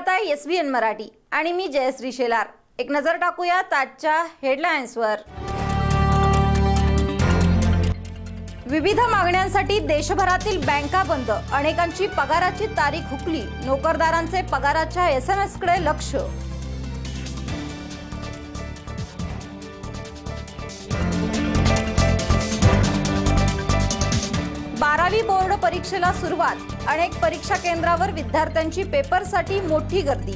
पाहताय एसबीएन मराठी आणि मी जयश्री शेलार। एक नजर टाकूया आजच्या हेडलाईन्सवर। विविध मागण्यांसाठी देशभरातील बँका बंद, अनेकांची पगाराची तारीख हुकली, नोकरदारांचे पगाराच्या SMS कडे लक्ष। बारावी बोर्ड परीक्षेला सुरुवात, अनेक परीक्षा केंद्रावर विद्यार्थ्यांची पेपरसाठी मोठी गर्दी।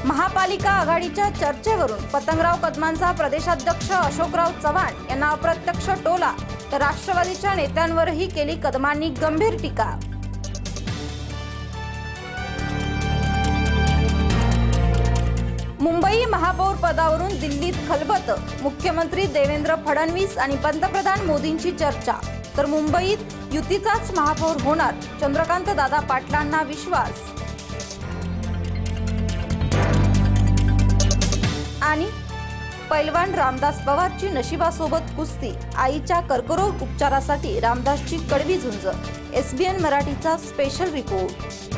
महापालिका आघाडीच्या चर्चेवरून पतंगराव कदमांचा प्रदेशाध्यक्ष अशोकराव चव्हाण यांना अप्रत्यक्ष टोला, तर राष्ट्रवादीच्या नेत्यांवरही केली कदमांनी गंभीर टीका। मुंबई महापौर पदावरून दिल्लीत खलबत, मुख्यमंत्री देवेंद्र फडणवीस आणि पंतप्रधान मोदींची चर्चा, तर मुंबईत युतीचाच महापौर होणार, चंद्रकांत दादा पाटलांना विश्वास। आणि पैलवान रामदास पवारची नशिबासोबत कुस्ती, आईच्या कर्करोग उपचारासाठी रामदासची कडवी झुंज। एसबीएन मराठीचा स्पेशल रिपोर्ट।